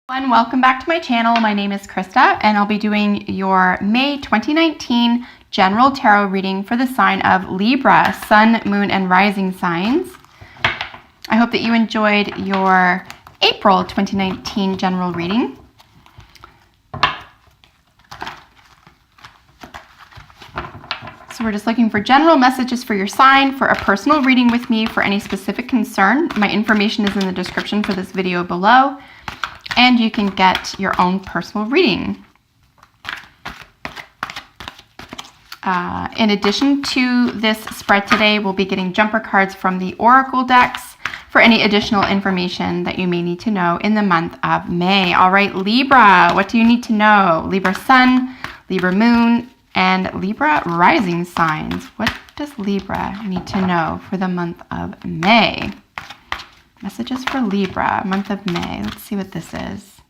And welcome back to my channel. My name is Krista and I'll be doing your May 2019 general tarot reading for the sign of Libra, sun, moon, and rising signs. I hope that you enjoyed your April 2019 general reading. So we're just looking for general messages for your sign, for a personal reading with me for any specific concern. My information is in the description for this video below. And you can get your own personal reading. In addition to this spread today, we'll be getting jumper cards from the Oracle decks for any additional information that you may need to know in the month of May. All right, Libra, what do you need to know? Libra sun, Libra moon, and Libra rising signs. What does Libra need to know for the month of May? Messages for Libra, month of May. Let's see what this is.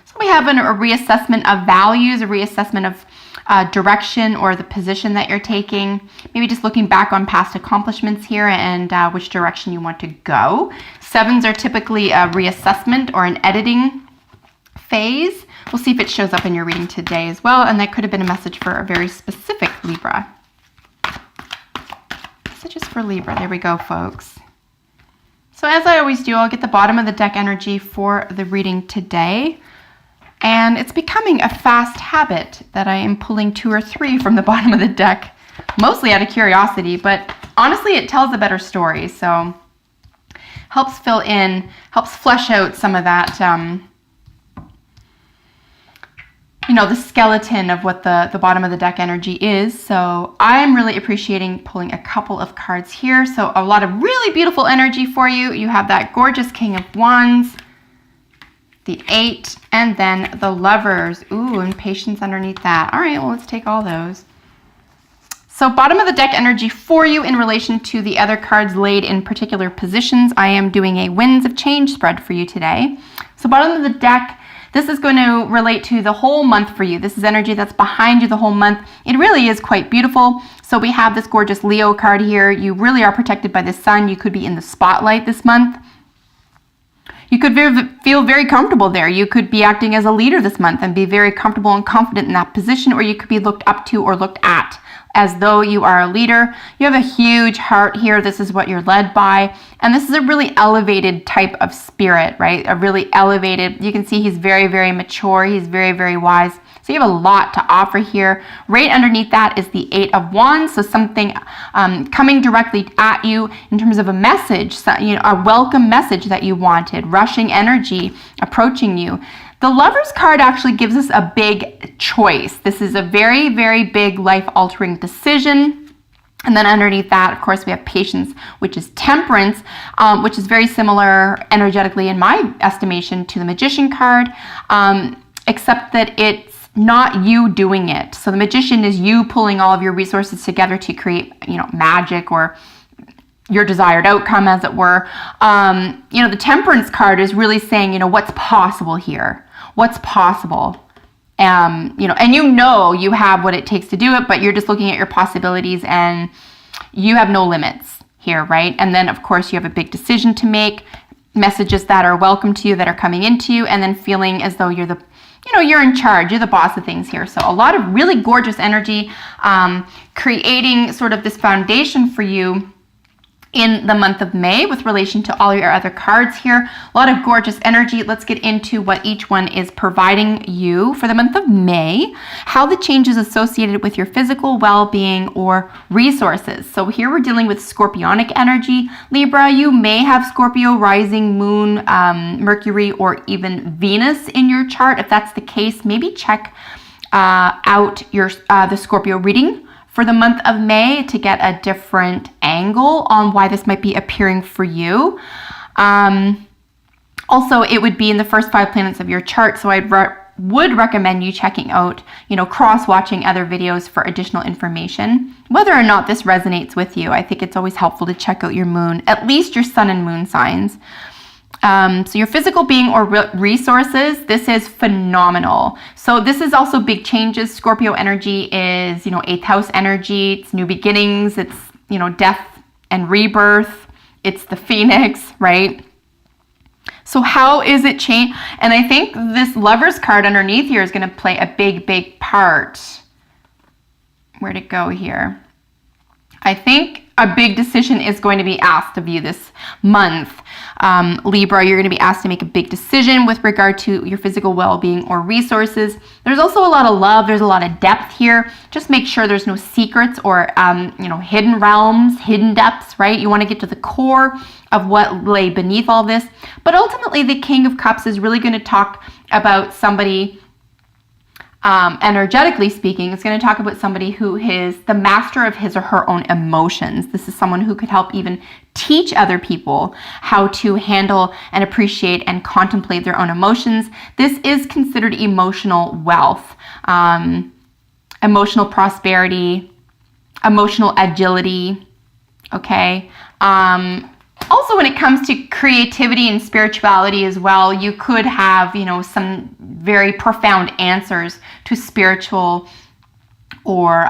So we have a reassessment of values, a reassessment of direction or the position that you're taking. Maybe just looking back on past accomplishments here and which direction you want to go. Sevens are typically a reassessment or an editing phase. We'll see if it shows up in your reading today as well. And that could have been a message for a very specific Libra. Messages for Libra. There we go, folks. So as I always do, I'll get the bottom of the deck energy for the reading today. And it's becoming a fast habit that I am pulling 2 or 3 from the bottom of the deck, mostly out of curiosity, but honestly it tells a better story. So helps fill in, helps flesh out some of that, the skeleton of what the bottom of the deck energy is. So I'm really appreciating pulling a couple of cards here. So a lot of really beautiful energy for you. You have that gorgeous King of Wands, the 8, and then the Lovers. Ooh, and Patience underneath that. All right, well, let's take all those. So bottom of the deck energy for you in relation to the other cards laid in particular positions. I am doing a Winds of Change spread for you today. So bottom of the deck, this is going to relate to the whole month for you. This is energy that's behind you the whole month. It really is quite beautiful. So we have this gorgeous Leo card here. You really are protected by the sun. You could be in the spotlight this month. You could feel very comfortable there. You could be acting as a leader this month and be very comfortable and confident in that position, or you could be looked up to or looked at as though you are a leader. You have a huge heart here. This is what you're led by. And this is a really elevated type of spirit, right? A really elevated, you can see he's very, very mature. He's very, very wise. So you have a lot to offer here. Right underneath that is the 8 of Wands. So something coming directly at you in terms of a message, so, a welcome message that you wanted, rushing energy approaching you. The Lovers card actually gives us a big choice. This is a very, very big life-altering decision. And then underneath that, of course, we have Patience, which is Temperance, which is very similar energetically in my estimation to the Magician card, except that it's not you doing it. So the Magician is you pulling all of your resources together to create, magic or your desired outcome, as it were. The Temperance card is really saying, what's possible here? What's possible? And you have what it takes to do it, but you're just looking at your possibilities and you have no limits here, right? And then, of course, you have a big decision to make, messages that are welcome to you, that are coming into you, and then feeling as though you're you're in charge, you're the boss of things here. So a lot of really gorgeous energy, creating sort of this foundation for you in the month of May with relation to all your other cards here. A lot of gorgeous energy. Let's get into what each one is providing you for the month of May, how the changes associated with your physical well-being or resources. So here we're dealing with Scorpionic energy. Libra, you may have Scorpio rising, moon, Mercury, or even Venus in your chart. If that's the case, maybe check out the Scorpio reading for the month of May to get a different angle on why this might be appearing for you. Also, it would be in the first 5 planets of your chart, so I would recommend you checking out, cross-watching other videos for additional information. Whether or not this resonates with you, I think it's always helpful to check out your moon, at least your sun and moon signs. So your physical being or resources, this is phenomenal. So this is also big changes. Scorpio energy is, 8th house energy. It's new beginnings. It's, death and rebirth. It's the phoenix, right? So how is it change? And I think this Lovers card underneath here is going to play a big part. Where'd it go here? I think a big decision is going to be asked of you this month. Libra, you're going to be asked to make a big decision with regard to your physical well-being or resources. There's also a lot of love. There's a lot of depth here. Just make sure there's no secrets or, hidden realms, hidden depths, right? You want to get to the core of what lay beneath all this. But ultimately, the King of Cups is really going to talk about somebody, energetically speaking, it's going to talk about somebody who is the master of his or her own emotions. This is someone who could help even teach other people how to handle and appreciate and contemplate their own emotions. This is considered emotional wealth, emotional prosperity, emotional agility, okay? Also, when it comes to creativity and spirituality as well, you could have, some very profound answers to spiritual or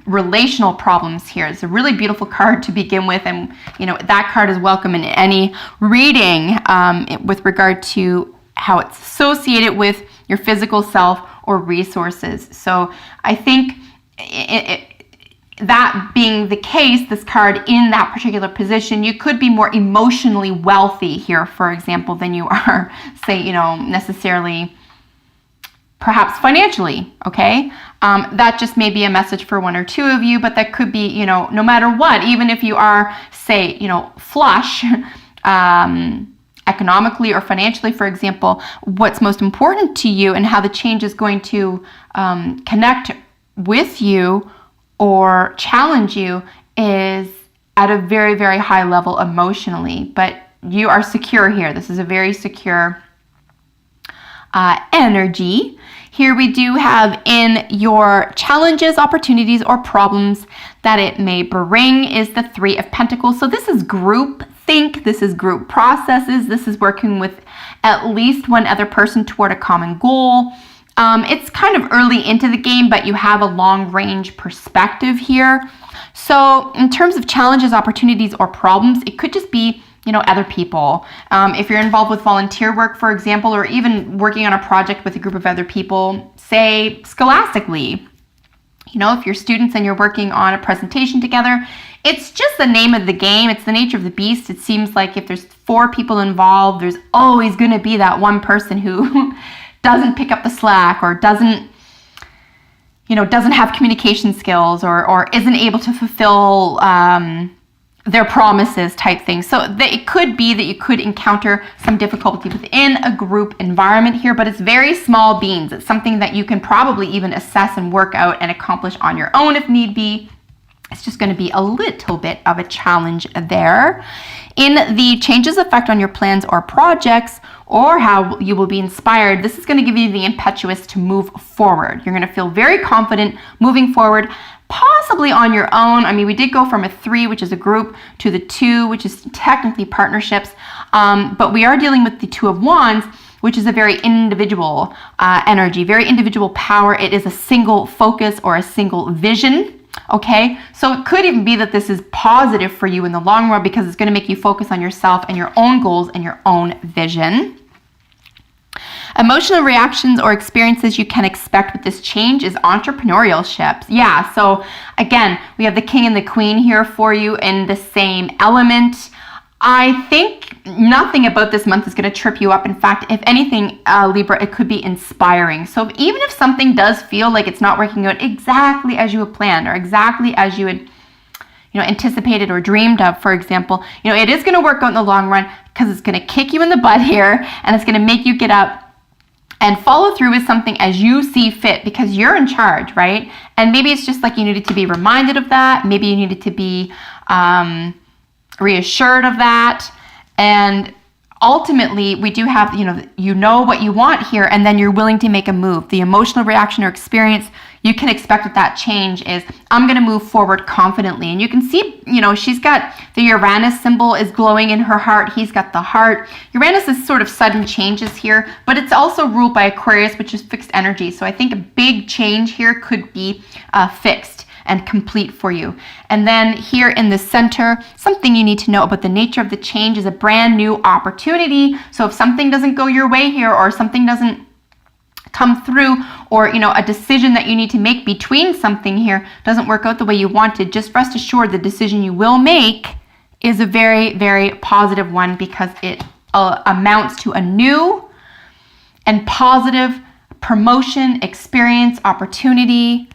relational problems here. It's a really beautiful card to begin with, and that card is welcome in any reading with regard to how it's associated with your physical self or resources. So I think that being the case, this card in that particular position, you could be more emotionally wealthy here, for example, than you are, say, necessarily perhaps financially, okay? That just may be a message for one or two of you, but that could be, no matter what, even if you are, say, flush, economically or financially, for example, what's most important to you and how the change is going to connect with you or challenge you is at a very, very high level emotionally. But you are secure here. This is a very secure energy. Here we do have in your challenges, opportunities, or problems that it may bring is the Three of Pentacles. So this is group think. This is group processes. This is working with at least one other person toward a common goal. It's kind of early into the game, but you have a long range perspective here. So in terms of challenges, opportunities, or problems, it could just be, other people. If you're involved with volunteer work, for example, or even working on a project with a group of other people, say scholastically, if you're students and you're working on a presentation together, it's just the name of the game. It's the nature of the beast. It seems like if there's 4 people involved, there's always going to be that one person who doesn't pick up the slack or doesn't have communication skills or isn't able to fulfill their promises type thing. So it could be that you could encounter some difficulty within a group environment here, but it's very small beans. It's something that you can probably even assess and work out and accomplish on your own if need be. It's just going to be a little bit of a challenge there. In the changes effect on your plans or projects or how you will be inspired, this is going to give you the impetus to move forward. You're going to feel very confident moving forward, possibly on your own. I mean, we did go from a 3, which is a group, to the 2, which is technically partnerships. But we are dealing with the 2 of Wands, which is a very individual energy, very individual power. It is a single focus or a single vision. Okay, so it could even be that this is positive for you in the long run because it's going to make you focus on yourself and your own goals and your own vision. Emotional reactions or experiences you can expect with this change is entrepreneurship. Yeah, so again, we have the King and the Queen here for you in the same element. I think nothing about this month is going to trip you up. In fact, if anything, Libra, it could be inspiring. So even if something does feel like it's not working out exactly as you had planned or exactly as you had anticipated or dreamed of, for example, it is going to work out in the long run because it's going to kick you in the butt here and it's going to make you get up and follow through with something as you see fit because you're in charge, right? And maybe it's just like you needed to be reminded of that. Maybe you needed to be reassured of that. And ultimately, we do have, you know what you want here, and then you're willing to make a move. The emotional reaction or experience you can expect with that change is, I'm going to move forward confidently. And you can see, she's got the Uranus symbol is glowing in her heart. He's got the heart. Uranus is sort of sudden changes here, but it's also ruled by Aquarius, which is fixed energy. So I think a big change here could be fixed. and complete for you. And then here in the center, something you need to know about the nature of the change is a brand new opportunity. So if something doesn't go your way here, or something doesn't come through, or a decision that you need to make between something here doesn't work out the way you wanted, just rest assured the decision you will make is a very, very positive one, because it amounts to a new and positive promotion, experience, opportunity,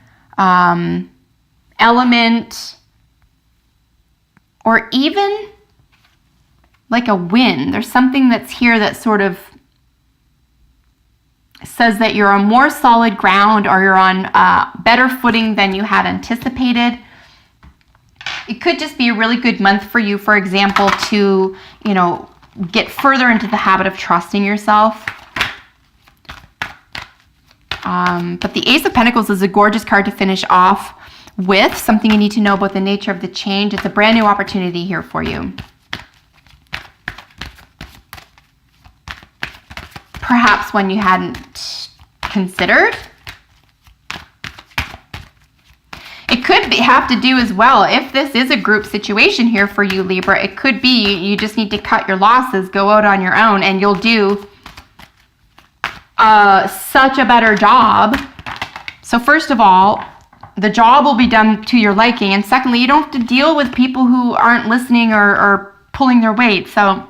element, or even like a win. There's something that's here that sort of says that you're on more solid ground, or you're on better footing than you had anticipated. It could just be a really good month for you, for example, to, get further into the habit of trusting yourself. But the Ace of Pentacles is a gorgeous card to finish off with. Something you need to know about the nature of the change. It's a brand new opportunity here for you. Perhaps one you hadn't considered. It could have to do as well, if this is a group situation here for you, Libra, it could be you just need to cut your losses, go out on your own, and you'll do such a better job. So first of all, the job will be done to your liking. And secondly, you don't have to deal with people who aren't listening or pulling their weight. So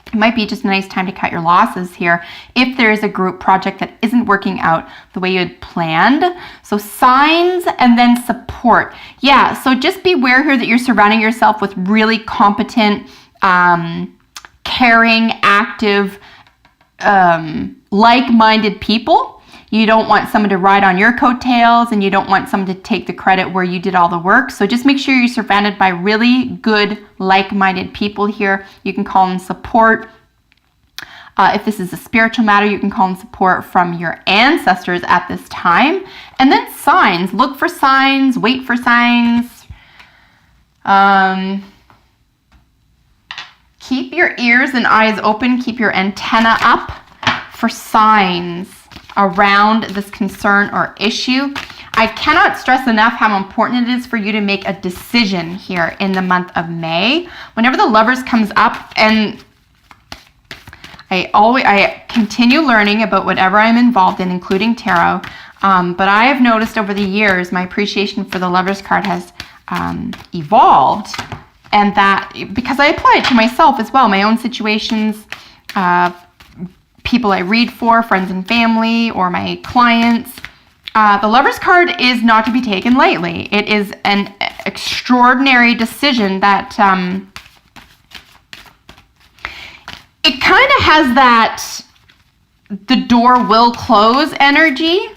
it might be just a nice time to cut your losses here if there is a group project that isn't working out the way you had planned. So signs and then support. Yeah, so just beware here that you're surrounding yourself with really competent, caring, active, like-minded people. You don't want someone to ride on your coattails, and you don't want someone to take the credit where you did all the work. So just make sure you're surrounded by really good, like-minded people here. You can call in support. If this is a spiritual matter, you can call in support from your ancestors at this time. And then signs. Look for signs. Wait for signs. Keep your ears and eyes open. Keep your antenna up for signs around this concern or issue. I cannot stress enough how important it is for you to make a decision here in the month of May. Whenever the Lovers comes up, and I continue learning about whatever I'm involved in, including tarot, but I have noticed over the years my appreciation for the Lovers card has evolved, and that because I apply it to myself as well, my own situations, people I read for, friends and family, or my clients. The Lovers card is not to be taken lightly. It is an extraordinary decision that it kind of has that the door will close energy,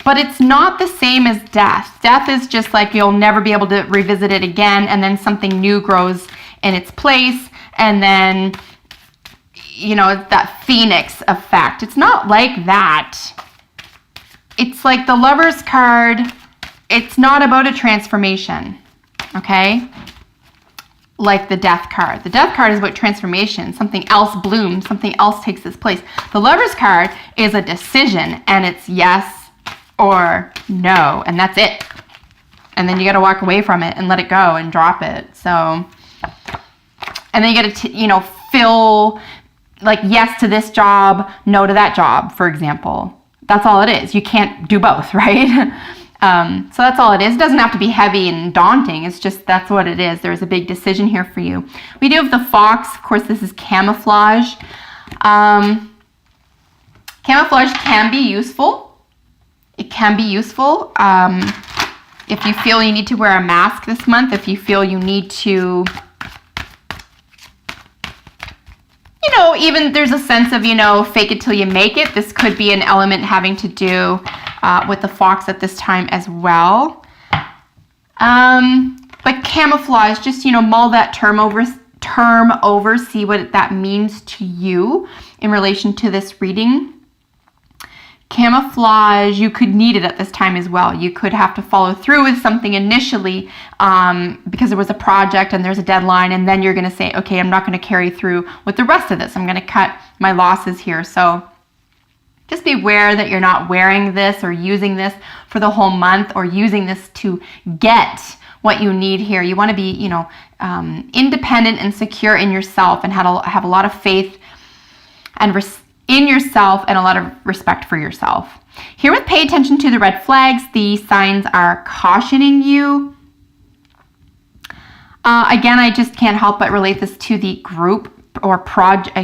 but it's not the same as death. Death is just like you'll never be able to revisit it again, and then something new grows in its place, and then that phoenix effect. It's not like that. It's like the Lovers card, it's not about a transformation, okay? Like the Death card. The Death card is about transformation. Something else blooms, something else takes its place. The Lovers card is a decision, and it's yes or no, and that's it. And then you got to walk away from it and let it go and drop it. So, and then you got to, fill like yes to this job, no to that job, for example. That's all it is. You can't do both, right? So that's all it is. It doesn't have to be heavy and daunting. It's just that's what it is. There's a big decision here for you. We do have the Fox. Of course, this is camouflage. Camouflage can be useful. It can be useful. If you feel you need to wear a mask this month, if you feel you need to even there's a sense of, fake it till you make it. This could be an element having to do with the Fox at this time as well. But camouflage, just, mull that term over, see what that means to you in relation to this reading. Camouflage, you could need it at this time as well. You could have to follow through with something initially because there was a project and there's a deadline, and then you're going to say, okay, I'm not going to carry through with the rest of this. I'm going to cut my losses here. So Just be aware that you're not wearing this or using this for the whole month or using this to get what you need here. You want to be, independent and secure in yourself and have a lot of faith and in yourself and a lot of respect for yourself. Here with pay attention to the red flags, the signs are cautioning you. Again, I just can't help but relate this to the group or project,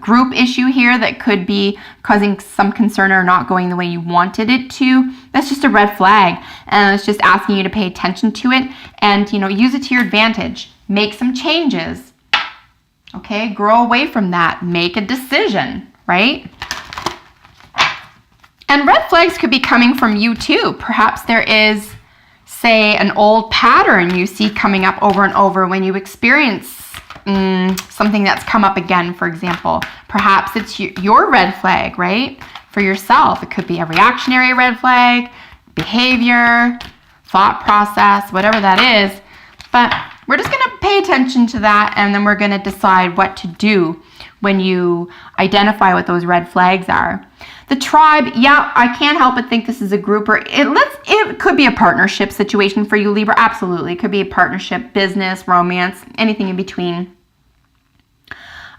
group issue here that could be causing some concern or not going the way you wanted it to. That's just a red flag, and it's just asking you to pay attention to it and use it to your advantage. Make some changes. Okay, grow away from that. Make a decision, right? And red flags could be coming from you too. Perhaps there is, say, an old pattern you see coming up over and over when you experience something that's come up again, for example. Perhaps it's your red flag, right? For yourself. It could be a reactionary red flag, behavior, thought process, whatever that is. But we're just going to pay attention to that, and then we're going to decide what to do when you identify what those red flags are. The tribe, yeah, I can't help but think this is a group, or it could be a partnership situation for you, Libra. Absolutely. It could be a partnership, business, romance, anything in between.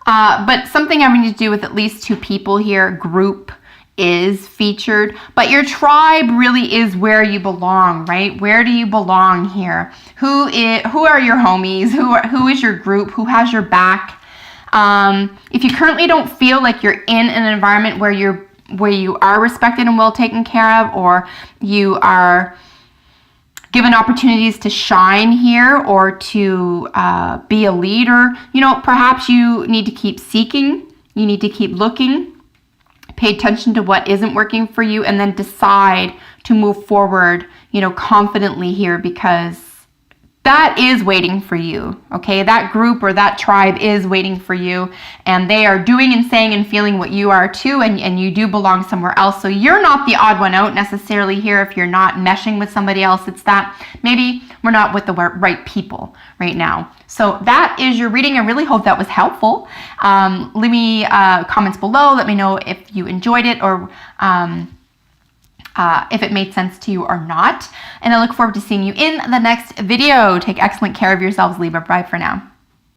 But something having to do with at least two people here. Group is featured, but your tribe really is where you belong, right? Where do you belong here? Who are your homies? Who is your group? Who has your back? If you currently don't feel like you're in an environment where you are respected and well taken care of, or you are given opportunities to shine here or to be a leader, perhaps you need to keep seeking, you need to keep looking, pay attention to what isn't working for you, and then decide to move forward, confidently here, because that is waiting for you, okay? That group or that tribe is waiting for you, and they are doing and saying and feeling what you are too, and you do belong somewhere else. So you're not the odd one out necessarily here if you're not meshing with somebody else. It's that maybe we're not with the right people right now. So that is your reading. I really hope that was helpful. Leave me comments below. Let me know if you enjoyed it or if it made sense to you or not. And I look forward to seeing you in the next video. Take excellent care of yourselves, Libra. Bye for now.